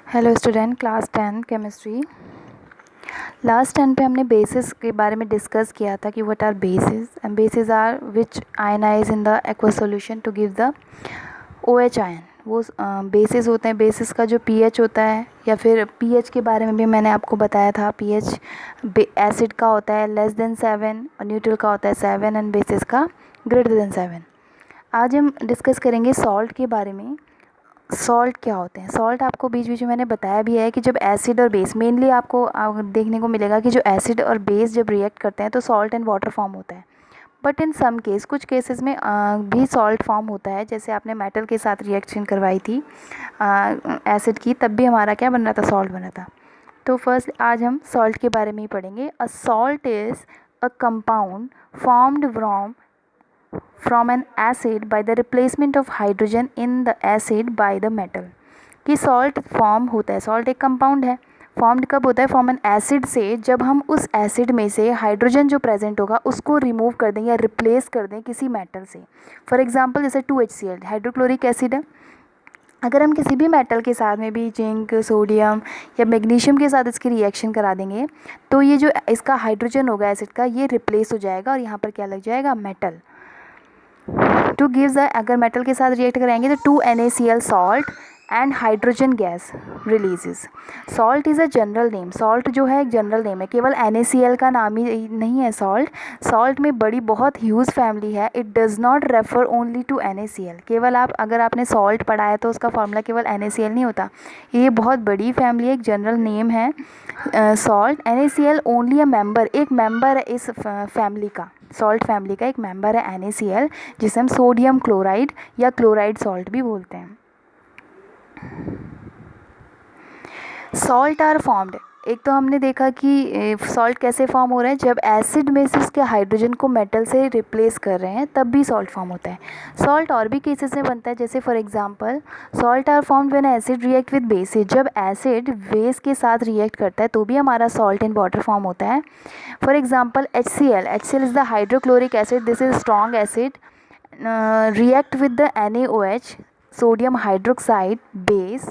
Hello student, class 10 chemistry. Last 10 पे हमने basis के बारे में डिस्कस किया था कि what are bases, and bases are which ionize in the aqua solution to give the OH ion. वो बेसिस होते हैं। बेसिस का जो pH होता है, या फिर pH के बारे में भी मैंने आपको बताया था। pH एसिड का होता है <7 और न्यूट्रल का होता है 7 एंड बेसिस का <7। आज हम डिस्कस करेंगे सॉल्ट के बारे में। सॉल्ट क्या होते हैं? सॉल्ट आपको बीच बीच में मैंने बताया भी है कि जब एसिड और बेस, मेनली आपको देखने को मिलेगा कि जो एसिड और बेस जब रिएक्ट करते हैं तो सॉल्ट एंड वाटर फॉर्म होता है। बट इन सम केस, कुछ केसेस में भी सॉल्ट फॉर्म होता है। जैसे आपने मेटल के साथ रिएक्शन करवाई थी एसिड की, तब भी हमारा क्या बन रहा था? सॉल्ट बना था। तो फर्स्ट आज हम सॉल्ट के बारे में ही पढ़ेंगे। अ salt is a compound formed from an acid by the replacement of hydrogen in the acid by the metal। कि सॉल्ट फॉर्म होता है, सॉल्ट एक कंपाउंड है, फॉर्म्ड कब होता है? फॉर्म एन एसिड से, जब हम उस एसिड में से हाइड्रोजन जो प्रेजेंट होगा उसको रिमूव कर दें या रिप्लेस कर दें किसी मेटल से। फॉर एग्जांपल जैसे 2HCl हाइड्रोक्लोरिक एसिड है। अगर हम किसी भी मेटल के साथ में भी जिंक, सोडियम या मैग्नीशियम के साथ इसकी रिएक्शन करा देंगे तो ये जो इसका हाइड्रोजन होगा एसिड का, ये रिप्लेस हो जाएगा और यहाँ पर क्या लग जाएगा? मेटल। टू गिव्स द, अगर मेटल के साथ रिएक्ट कराएंगे तो 2NaCl salt and hydrogen gas releases. Salt is a general name. Salt जो है एक जनरल नेम है, केवल NaCl का नाम ही नहीं है सॉल्ट। सॉल्ट में बड़ी बहुत ह्यूज फैमिली है। It does not refer only to NaCl। केवल अगर आपने सॉल्ट पढ़ा है तो उसका फॉर्मूला केवल NaCl नहीं होता। ये बहुत बड़ी फैमिली है, एक जनरल नेम है salt. NaCl only a member, एक मेंबर है इस फैमिली का, सॉल्ट फैमिली का एक मेंबर है NaCl, जिसे हम सोडियम क्लोराइड या क्लोराइड सॉल्ट भी बोलते हैं। सॉल्ट आर फॉर्म्ड, एक तो हमने देखा कि सॉल्ट कैसे फॉर्म हो रहा है, जब एसिड में से उसके हाइड्रोजन को मेटल से रिप्लेस कर रहे हैं तब भी सॉल्ट फॉर्म होता है। सॉल्ट और भी केसेस में बनता है, जैसे for example salt are formed when acid react with bases. जब एसिड बेस के साथ रिएक्ट करता है तो भी हमारा सॉल्ट एंड वाटर फॉर्म होता है। For example HCl is the hydrochloric acid. This is strong acid react with the NaOH sodium hydroxide base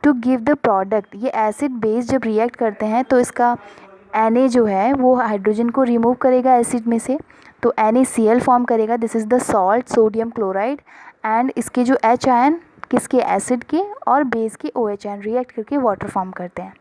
to give the product. ये एसिड बेस जब रिएक्ट करते हैं तो इसका Na जो है वो हाइड्रोजन को रिमूव करेगा एसिड में से, तो NaCl फॉर्म करेगा। This is the salt sodium chloride. And इसके जो H आयन किसके? एसिड के, और बेस के OH आयन रिएक्ट करके वाटर फॉर्म करते हैं।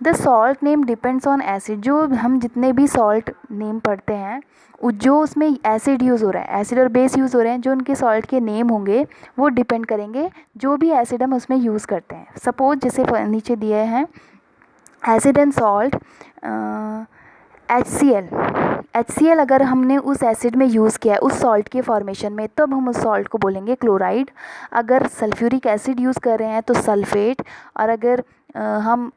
The salt name depends on acid. जो हम जितने भी सॉल्ट नेम पढ़ते हैं, जो उसमें एसिड यूज़ हो रहा है, एसिड और बेस यूज़ हो रहे हैं, जो उनके सॉल्ट के नेम होंगे वो डिपेंड करेंगे जो भी एसिड हम उसमें यूज़ करते हैं। सपोज जैसे नीचे दिए हैं एसिड एंड सॉल्ट HCl अगर हमने उस एसिड में यूज़ किया है उस सॉल्ट के फॉर्मेशन में, तब हम उस सॉल्ट को बोलेंगे क्लोराइड। अगर सल्फ्यूरिक एसिड यूज़ कर रहे हैं तो सल्फेट। और अगर हम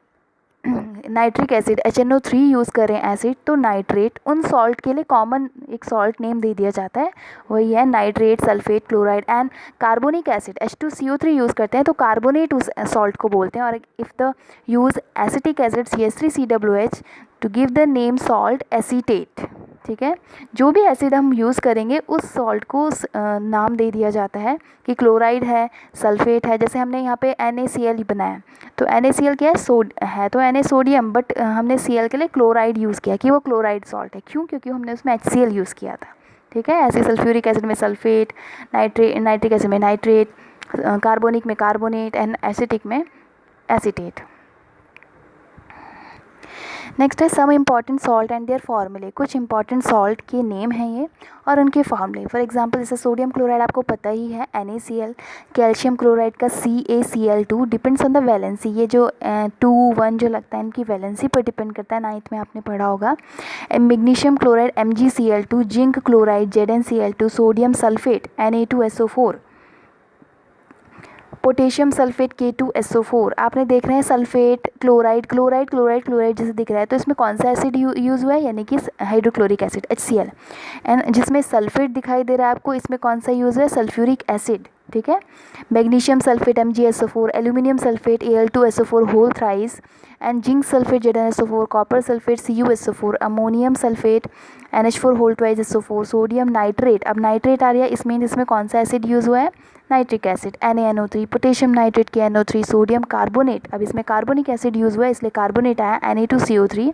नाइट्रिक एसिड HNO3 यूज़ करें एसिड तो नाइट्रेट। उन सॉल्ट के लिए कॉमन एक सॉल्ट नेम दे दिया जाता है, वही है nitrate, sulphate, chloride. And carbonic acid H2CO3 use करते हैं तो कार्बोनेट उस सॉल्ट को बोलते हैं। और if the use acetic acid CH3COOH to give the name salt acetate. ठीक है, जो भी एसिड हम यूज़ करेंगे उस सॉल्ट को नाम दे दिया जाता है कि क्लोराइड है, सल्फेट है। जैसे हमने यहाँ पे NaCl बनाया तो NaCl क्या है? तो Na सोडियम, बट हमने Cl के लिए क्लोराइड यूज़ किया कि वो क्लोराइड सॉल्ट है। क्यों? क्योंकि हमने उसमें HCl यूज़ किया था। ठीक है, ऐसे सल्फ्यूरिक एसिड में सल्फेट, नाइट्रिक एसिड में नाइट्रेट, कार्बोनिक में कार्बोनेट एंड एसिटिक में एसीटेट। नेक्स्ट है some important salt and their formulae. कुछ इंपॉर्टेंट सॉल्ट के नेम हैं ये और उनके फार्मूले। फॉर एग्जांपल जैसे सोडियम क्लोराइड आपको पता ही है NaCl। कैल्शियम क्लोराइड का CaCl2 depends on the valency. ये जो 2, 1 जो लगता है इनकी वैलेंसी पर डिपेंड करता है, 9th में आपने पढ़ा होगा। Magnesium chloride MgCl2, zinc chloride ZnCl2, sodium sulphate Na2SO4, potassium sulphate K2SO4। आपने देख रहे हैं sulphate, chloride chloride chloride chloride जैसे दिख रहा है, तो इसमें कौन सा एसिड यूज़ हुआ है? यानी कि हाइड्रोक्लोरिक एसिड HCl। एंड जिसमें सल्फेट दिखाई दे रहा है आपको, इसमें कौन सा यूज़ है? Sulphuric acid. ठीक है, magnesium sulphate MgSO4, aluminium sulphate Al2SO4 whole thrice, and zinc sulphate ZnSO4, copper sulphate CuSO4, ammonium sulphate NH4 whole twice SO4, sodium nitrate. अब नाइट्रेट आ रहा है इसमें कौन सा एसिड यूज़ हुआ है? Nitric acid NaNO3, potassium nitrate KNO3, sodium carbonate, अब इसमें कार्बोनिक एसिड यूज़ हुआ है इसलिए कार्बोनेट आया Na2CO3,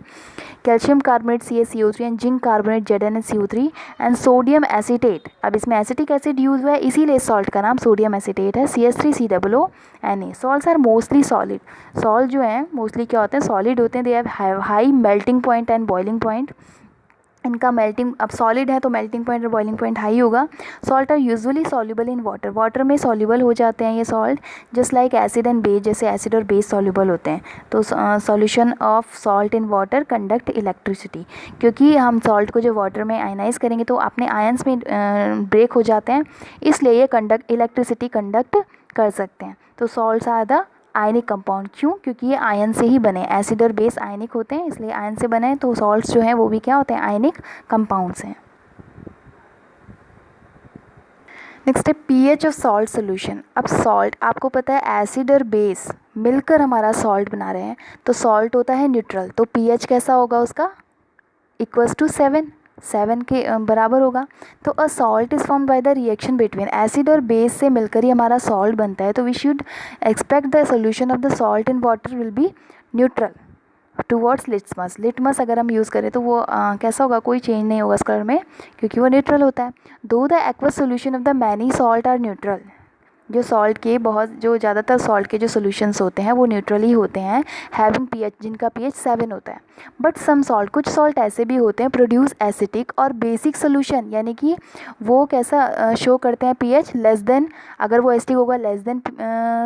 calcium carbonate CaCO3 and zinc carbonate ZnHCO3 and sodium acetate, अब इसमें एसिटिक एसिड यूज़ हुआ है इसीलिए सॉल्ट का नाम सोडियम एसीटेट है CH3COO Na। Salts are mostly solid, salt जो हैं मोस्टली क्या होते हैं, सॉलिड होते हैं, they have high melting point and boiling point, इनका मेल्टिंग, अब सॉलिड है तो मेल्टिंग पॉइंट और बॉइलिंग पॉइंट हाई होगा। Salt are usually soluble in water, water में सॉल्युबल हो जाते हैं ये salt, just like acid and base, जैसे एसिड और बेस सॉल्युबल होते हैं। तो solution of salt in water conduct electricity, क्योंकि हम सॉल्ट को जो वाटर में आयनाइज करेंगे तो अपने आयंस में ब्रेक हो जाते हैं, इसलिए ये इलेक्ट्रिसिटी कंडक्ट कर सकते हैं। तो salts are the ionic compound, क्यों, क्योंकि ये आयन से ही बने, एसिड और बेस आयनिक होते हैं इसलिए आयन से बने हैं, तो सॉल्ट्स जो हैं वो भी क्या होते हैं, आयनिक कंपाउंड्स हैं। नेक्स्ट है पीएच ऑफ सॉल्ट सोल्यूशन। अब सॉल्ट आपको पता है एसिड और बेस मिलकर हमारा सॉल्ट बना रहे हैं, तो सॉल्ट होता है न्यूट्रल, तो पीएच कैसा होगा उसका, इक्वल्स टू 7 के बराबर होगा। तो a salt is form by the reaction between, acid और बेस से मिलकर ही हमारा सॉल्ट बनता है, तो we should expect the solution of the salt in water will be neutral towards litmus. Litmus अगर हम यूज़ करें तो वो कैसा होगा, कोई चेंज नहीं होगा इस कलर में क्योंकि वो न्यूट्रल होता है। Though the aqueous solution of the many salt are neutral, जो सॉल्ट के जो ज़्यादातर सॉल्ट के जो सोल्यूशंस होते हैं वो न्यूट्रल ही होते हैं, हैविंग पीएच, जिनका पीएच 7 होता है। बट सम सॉल्ट, कुछ सॉल्ट ऐसे भी होते हैं प्रोड्यूस एसिटिक और बेसिक सोल्यूशन, यानी कि वो कैसा शो करते हैं, पीएच लेस देन, अगर वो एसिटिक होगा लेस देन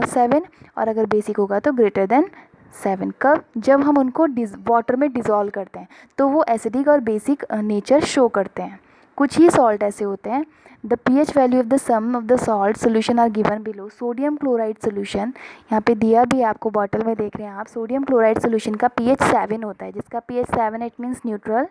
7 और अगर बेसिक होगा तो ग्रेटर देन 7। कब, जब हम उनको वाटर में डिज़ोल्व करते हैं तो वो एसिडिक और बेसिक नेचर शो करते हैं। कुछ ही सॉल्ट ऐसे होते हैं। The pH value of the some of the salt solution are given below. Sodium chloride solution यहाँ पे दिया भी है आपको, बॉटल में देख रहे हैं आप, सोडियम क्लोराइड सोल्यूशन का pH 7 होता है, जिसका pH 7 it means neutral.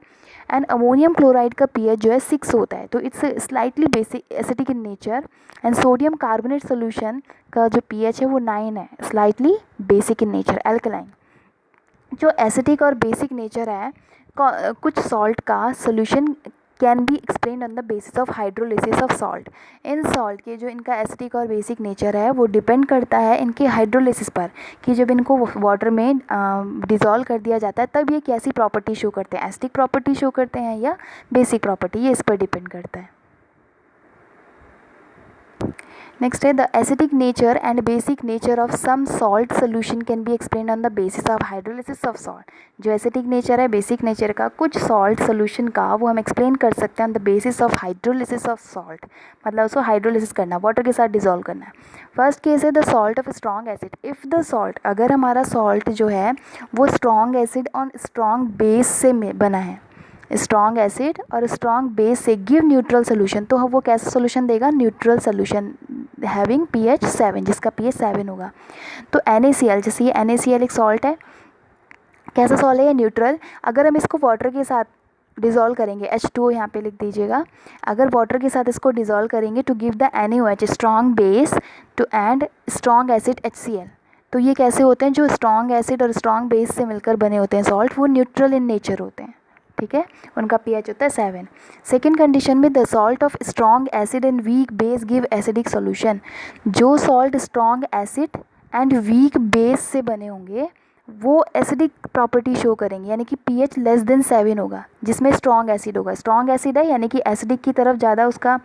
And ammonium chloride का pH जो है 6 होता है, तो it's slightly basic acidic in nature. And sodium carbonate solution का जो pH है वो 9 है, slightly basic in nature, alkaline. जो एसिडिक और बेसिक नेचर है कुछ सॉल्ट का solution can be explain on the basis of hydrolysis of salt. In salt के जो इनका एसिडिक और बेसिक नेचर है वो डिपेंड करता है इनके हाइड्रोलिसिस पर, कि जब इनको वाटर में डिज़ोल्व कर दिया जाता है तब ये कैसी प्रॉपर्टी शो करते हैं, एसिडिक प्रॉपर्टी शो करते हैं या बेसिक प्रॉपर्टी, ये इस पर डिपेंड करता है। नेक्स्ट है the acidic nature and basic nature of some salt solution can be explain on the basis of hydrolysis of salt. जो एसिडिक नेचर है, बेसिक नेचर का कुछ सॉल्ट सोल्यूशन का, वो हम एक्सप्लेन कर सकते हैं on the basis of hydrolysis of salt, मतलब उसको हाइड्रोलिसिस करना, वाटर के साथ डिजोल्व करना है। फर्स्ट केस है the salt of strong acid. If the salt, अगर हमारा सॉल्ट जो है वो स्ट्रॉन्ग एसिड और स्ट्रॉन्ग बेस से बना है, स्ट्रॉन्ग एसिड और स्ट्रॉन्ग बेस से गिव न्यूट्रल सोल्यूशन, तो वो कैसा सोल्यूशन देगा, न्यूट्रल सोल्यूशन हैविंग pH 7, जिसका pH 7 होगा। तो NaCl, जैसे ये NaCl एक सॉल्ट है, कैसा सॉल्ट है ये, न्यूट्रल। अगर हम इसको वाटर के साथ डिज़ोल्व करेंगे, H2O यहाँ पे लिख दीजिएगा, अगर वाटर के साथ इसको डिज़ोल्व करेंगे to give the NaOH strong base to and strong acid HCl, तो ये कैसे होते हैं, जो स्ट्रॉन्ग एसिड और स्ट्रॉन्ग बेस से मिलकर बने होते हैं सॉल्ट, वो न्यूट्रल इन नेचर होते हैं, ठीक है, उनका pH होता है 7। सेकेंड कंडीशन में the salt of strong acid and weak base give acidic solution. जो salt strong acid and weak base से बने होंगे वो एसिडिक प्रॉपर्टी शो करेंगे, यानी कि pH लेस देन 7 होगा, जिसमें स्ट्रॉन्ग एसिड होगा। स्ट्रॉन्ग एसिड है यानी कि एसिडिक की तरफ ज़्यादा उसका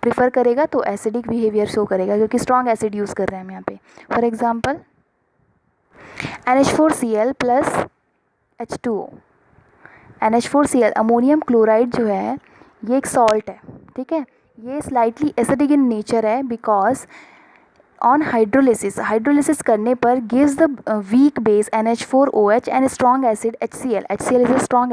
प्रिफर करेगा, तो एसिडिक बिहेवियर शो करेगा, क्योंकि स्ट्रॉन्ग एसिड यूज़ कर रहे हैं हम यहाँ पे। For example NH4Cl plus H2O। NH4Cl ammonium chloride जो है ये एक सॉल्ट है, ठीक है, ये स्लाइटली एसिडिक इन नेचर है बिकॉज ऑन हाइड्रोलिसिस करने पर gives the weak base NH4OH and strong acid HCl is a strong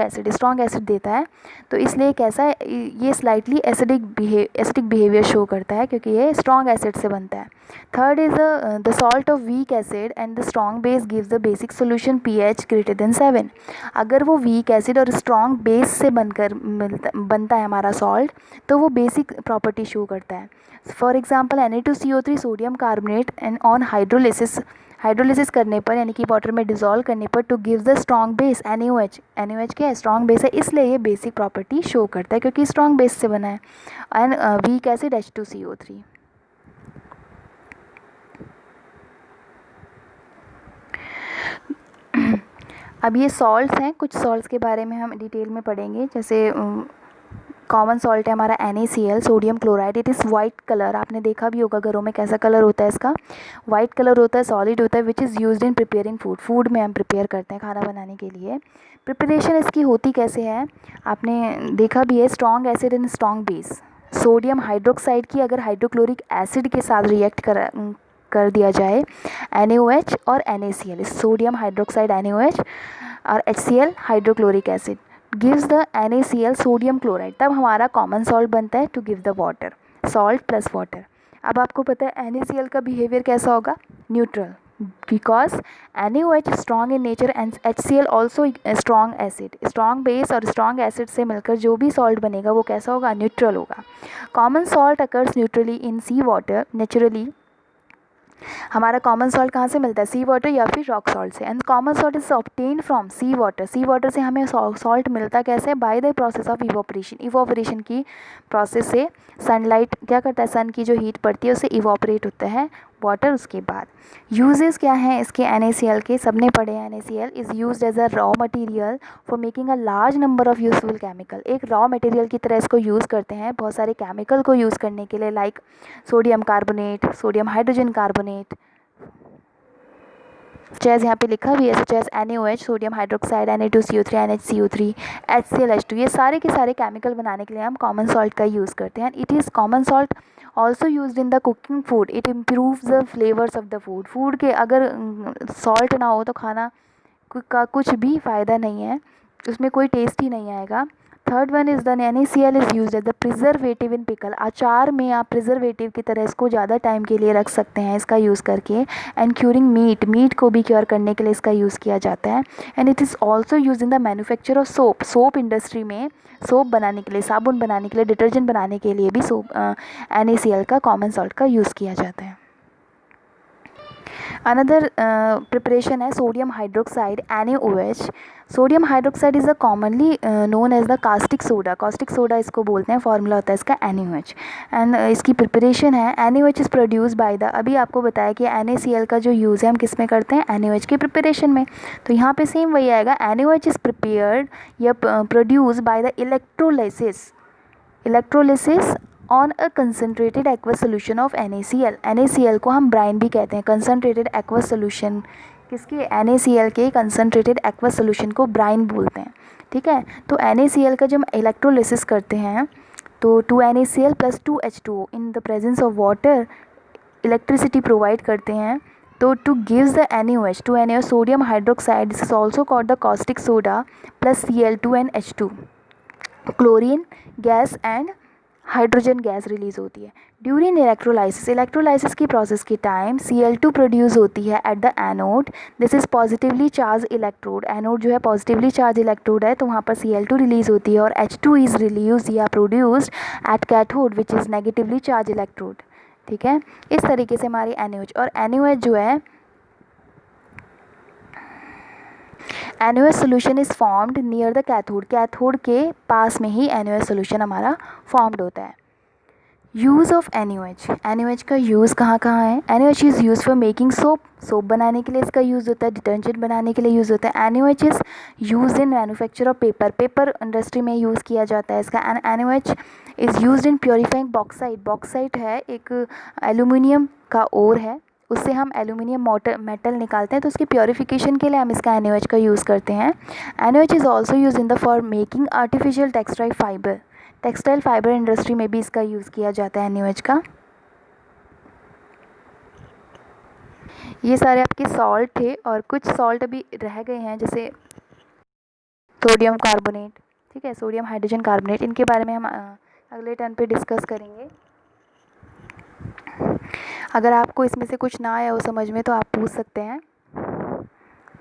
acid देता है, तो इसलिए कैसा है, ये स्लाइटली एसिडिक बिहेवियर शो करता है क्योंकि ये स्ट्रॉन्ग एसिड से बनता है। Third is the salt of weak acid and the strong base gives the basic solution pH greater than 7। अगर वो वीक एसिड और स्ट्रॉन्ग बेस से बनता है हमारा सॉल्ट, तो वो बेसिक प्रॉपर्टी शो करता है। For example Na2CO3 sodium carbonate and on hydrolysis करने पर, यानी कि वाटर में डिज़ोल्व करने पर, to give the strong base NaOH क्या है, स्ट्रॉन्ग बेस है, इसलिए ये बेसिक प्रॉपर्टी शो करता है क्योंकि स्ट्रॉन्ग बेस से बना है। And weak acid H2CO3। अब ये सॉल्ट्स हैं, कुछ सॉल्ट्स के बारे में हम डिटेल में पढ़ेंगे। जैसे कॉमन सॉल्ट है हमारा NaCl, sodium chloride. It is white colour, आपने देखा भी होगा घरों में कैसा कलर होता है इसका, वाइट कलर होता है, सॉलिड होता है, which is used in preparing food. Food में हम प्रिपेयर करते हैं खाना बनाने के लिए। प्रिपरेशन इसकी होती कैसे है, आपने देखा भी है, strong acid and strong base. Sodium hydroxide की अगर हाइड्रोक्लोरिक एसिड के साथ रिएक्ट कर दिया जाए, NaOH और NaCl, सोडियम हाइड्रोक्साइड NaOH और HCl hydrochloric acid gives the NaCl sodium chloride, तब हमारा कॉमन सॉल्ट बनता है to give the water, salt plus water. अब आपको पता है NaCl का बिहेवियर कैसा होगा, neutral, because NaOH strong in nature and HCl also strong acid. Strong base और स्ट्रॉन्ग एसिड से मिलकर जो भी सॉल्ट बनेगा वो कैसा होगा, न्यूट्रल होगा। Common salt occurs neutrally in sea water. Naturally हमारा कॉमन सॉल्ट कहाँ से मिलता है, सी वाटर या फिर रॉक सॉल्ट से। And common salt is obtain from sea water. Sea water से हमें सॉल्ट मिलता कैसे, by the process of evaporation. Evaporation की प्रोसेस से सनलाइट क्या करता है, सन की जो हीट पड़ती है उससे इवोपरेट होता है वाटर। उसके बाद यूजेस क्या हैं इसके NaCl के, सबने पढ़े हैं। NaCl is used as a raw material for making a large number of useful chemical. एक रॉ मटेरियल की तरह इसको यूज़ करते हैं बहुत सारे केमिकल को यूज़ करने के लिए, like sodium carbonate, sodium hydrogen carbonate, chase यहाँ पे लिखा भी है, chase NaOH, sodium hydroxide, Na2CO3, NHCO3, HClH2, ये सारे के सारे केमिकल बनाने के लिए हम कॉमन सॉल्ट का यूज़ करते हैं। It is common salt also used in the cooking food. It improves the flavours of the food. Food के अगर सॉल्ट ना हो तो खाना का कुछ भी फ़ायदा नहीं है, उसमें कोई टेस्ट ही नहीं आएगा। Third one is the NaCl is used as the preservative in pickle. अचार में आप प्रिजर्वेटिव की तरह इसको ज़्यादा टाइम के लिए रख सकते हैं इसका यूज़ करके। एंड क्यूरिंग मीट, मीट को भी क्योर करने के लिए इसका यूज़ किया जाता है। And it is also use in the manufacture of soap. Soap industry में सोप बनाने के लिए, साबुन बनाने के लिए, डिटर्जेंट बनाने के लिए भी NaCl का कॉमन सॉल्ट का यूज़ किया जाता है। अनदर प्रिपरेशन है sodium hydroxide NaOH। Sodium hydroxide is a commonly known as the caustic soda. Caustic soda इसको बोलते हैं, फॉर्मूला होता है इसका NaOH। एंड इसकी प्रिपरेशन है NaOH is produce by the, अभी आपको बताया कि NaCl का जो यूज़ है हम किस में करते हैं, NaOH की प्रिपरेशन में। तो यहाँ पे सेम वही आएगा, NaOH इज़ प्रिपेयर्ड या produce by the electrolysis on a concentrated aqueous solution of NaCl। NaCl को हम ब्राइन भी कहते हैं, कंसनट्रेटेड एक्वस सोल्यूशन किसके, NaCl के कंसनट्रेटेड एक्वस सोल्यूशन को ब्राइन बोलते हैं। ठीक है, तो NaCl का जब हम इलेक्ट्रोलिसिस करते हैं तो 2NaCl + 2H2O in the presence of water electricity provide करते हैं। तो two gives the NaOH, 2NaOH sodium hydroxide, this is also called the caustic soda, plus Cl2 and H2, chlorine gas and hydrogen gas release होती है। During electrolysis, electrolysis की process के time Cl2 produce होती है at the anode. This is positively charge electrode. Anode जो है positively charge electrode है, तो वहाँ पर Cl2 रिलीज होती है। और H2 इज रिलीज या produced at cathode which is negatively charge electrode. ठीक है, इस तरीके से हमारी NaOH, और NaOH जो है NaOH solution is formed near the cathode. Cathode के पास में ही NaOH सोल्यूशन हमारा फॉर्म्ड होता है। यूज़ ऑफ NaOH, NaOH का यूज़ कहाँ कहाँ है। NaOH is use for making soap, soap बनाने के लिए इसका यूज़ होता है। डिटर्जेंट बनाने के लिए यूज़ होता है। NaOH is use in manufacture of paper, paper industry में यूज़ किया जाता है इसका। And NaOH is use in purifying bauxite. Bauxite है एक एल्यूमिनियम का ओर है, उससे हम एल्यूमिनियम मेटल निकालते हैं, तो उसकी प्योरीफिकेशन के लिए हम इसका NaOH का यूज़ करते हैं। NaOH is also use in the for making artificial textile fibre. Textile fibre industry में भी इसका यूज़ किया जाता है NaOH का। ये सारे आपके सॉल्ट थे, और कुछ सॉल्ट अभी रह गए हैं, जैसे सोडियम कार्बोनेट, ठीक है, सोडियम हाइड्रोजन कार्बोनेट। इनके बारे में हम अगले टर्न पे डिस्कस करेंगे। अगर आपको इसमें से कुछ ना आया हो समझ में तो आप पूछ सकते हैं।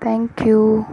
Thank you.